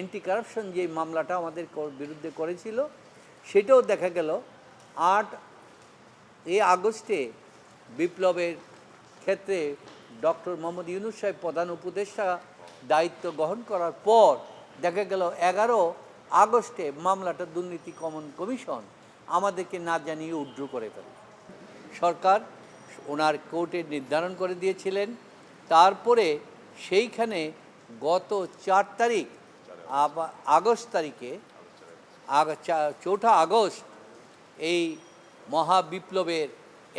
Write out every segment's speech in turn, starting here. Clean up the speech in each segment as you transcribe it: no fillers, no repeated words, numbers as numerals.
Anti corruption যে মামলাটা আমাদের বিরুদ্ধে করেছিল সেটাও দেখা গেল 8 আগস্টে বিপ্লবের ক্ষেত্রে ডক্টর মোহাম্মদ ইউনূস সাহেব প্রধান উপদেষ্টা দায়িত্ব গ্রহণ করার পর দেখা গেল 11 আগস্টে মামলাটা দুর্নীতি দমন কমিশন আমাদেরকে না জানিয়ে উইথড্র করে ফেলে। সরকার ওনার কোর্টে নির্ধারণ করে দিয়েছিলেন। তারপরে সেইখানে গত 4 তারিখ আগস্ট তারিখে 4 আগস্ট এই মহাবিপ্লবের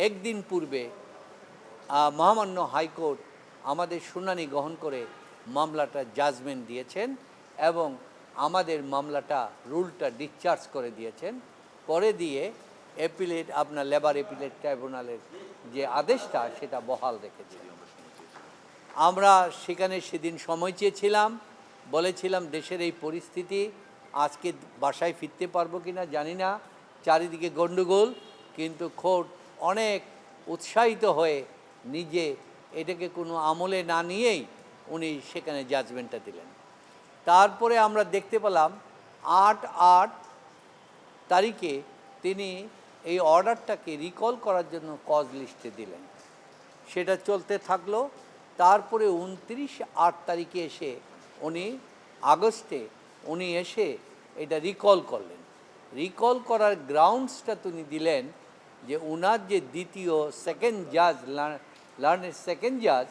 একদিন পূর্বে মহামান্য হাইকোর্ট আমাদের শুনানি গ্রহণ করে মামলাটা জাজমেন্ট দিয়েছেন এবং আমাদের মামলাটা রুলটা ডিসচার্জ করে দিয়েছেন। করে দিয়ে অ্যাপিলেট আপনার লেবার অ্যাপিলেট ট্রাইব্যুনালের যে আদেশটা সেটা বহাল রেখেছেন। আমরা সেখানে সেদিন সময় চেয়েছিলাম, বলেছিলাম দেশের এই পরিস্থিতি, আজকে বাসায় ফিরতে পারবো কি না জানি না, চারিদিকে গণ্ডগোল, কিন্তু কোর্ট অনেক উৎসাহিত হয়ে নিজে এটাকে কোনো আমলে না নিয়েই উনি সেখানে জাজমেন্টটা দিলেন। তারপরে আমরা দেখতে পেলাম 8 তারিখে তিনি এই অর্ডারটাকে রিকল করার জন্য কজ লিস্টে দিলেন। সেটা চলতে থাকলো। তারপরে 29 তারিখে এসে উনি আগস্টে উনি এসে এটা রিকল করলেন। রিকল করার গ্রাউন্ডসটা তিনি দিলেন যে ওনার যে দ্বিতীয় সেকেন্ড জাজ লার্নের সেকেন্ড জাজ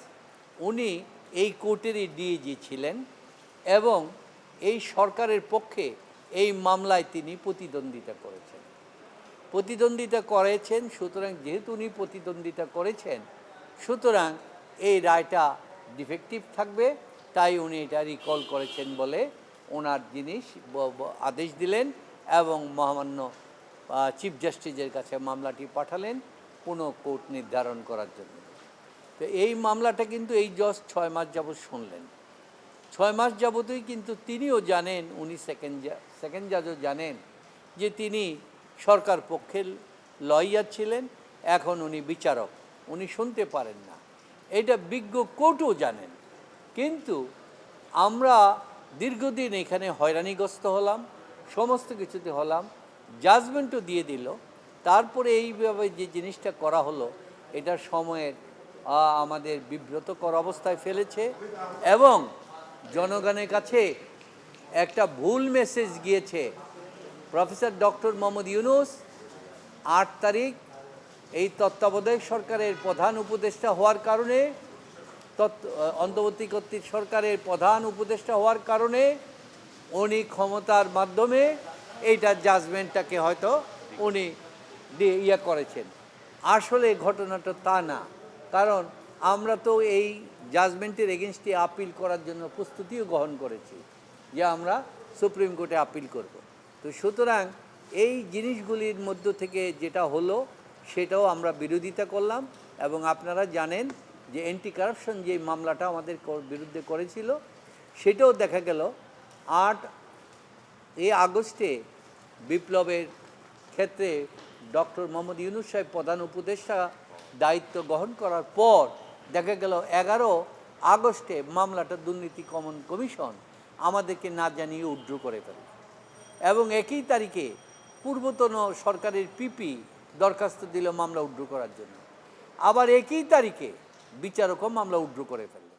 উনি এই কোর্টেরই ডিএজি ছিলেন এবং এই সরকারের পক্ষে এই মামলায় তিনি প্রতিদ্বন্দ্বিতা করেছেন। সুতরাং যেহেতু উনি প্রতিদ্বন্দ্বিতা করেছেন সুতরাং এই রায়টা ডিফেক্টিভ থাকবে, তাই উনি এটা রিকল করেছেন বলে ওনার জিনিস আদেশ দিলেন এবং মহামান্য চিফ জাস্টিসের কাছে মামলাটি পাঠালেন পুনঃ কোর্ট নির্ধারণ করার জন্য। তো এই মামলাটা কিন্তু এই জজ 6 মাস যাবৎ শুনলেন। 6 মাস যাবতই কিন্তু তিনিও জানেন, উনি সেকেন্ড জাজও জানেন যে তিনি সরকার পক্ষের লয়ার ছিলেন, এখন উনি বিচারক, উনি শুনতে পারেন না, এটা বিজ্ঞ কোর্টও জানেন। কিন্তু আমরা দীর্ঘদিন এখানে হয়রানিগ্রস্ত হলাম, সমস্ত কিছুতে হলাম, জাজমেন্টও দিয়ে দিল। তারপরে এইভাবে যে জিনিসটা করা হলো এটা সময়ের আমাদের বিব্রতকর অবস্থায় ফেলেছে এবং জনগণের কাছে একটা ভুল মেসেজ গিয়েছে। প্রফেসর ডক্টর মোহাম্মদ ইউনূস 8 তারিখ এই তত্ত্বাবধায়ক সরকারের প্রধান উপদেষ্টা হওয়ার কারণে, অন্তর্বর্তীকালীন সরকারের প্রধান উপদেষ্টা হওয়ার কারণে উনি ক্ষমতার মাধ্যমে এইটা জাজমেন্টটাকে হয়তো উনি করেছেন। আসলে ঘটনাটা তা না, কারণ আমরা তো এই জাজমেন্টের এগেনস্টে আপিল করার জন্য প্রস্তুতিও গ্রহণ করেছি যে আমরা সুপ্রিম কোর্টে আপিল করব। তো সুতরাং এই জিনিসগুলির মধ্য থেকে যেটা হলো সেটাও আমরা বিরোধিতা করলাম এবং আপনারা জানেন যে অ্যান্টি কারাপশন যে মামলাটা আমাদের বিরুদ্ধে করেছিল সেটাও দেখা গেল 8 আগস্টে বিপ্লবের ক্ষেত্রে ডক্টর মোহাম্মদ ইউনূস সাহেব প্রধান উপদেষ্টা দায়িত্ব গ্রহণ করার পর দেখা গেল 11 আগস্টে মামলাটা দুর্নীতি দমন কমিশন আমাদেরকে না জানিয়ে উইথড্র করে ফেলে এবং একই তারিখে পূর্বতন সরকারের পিপি দরখাস্ত দিল মামলা উইথড্র করার জন্য, আবার একই তারিখে বিচারকও মামলা উইথড্র করে ফেলে।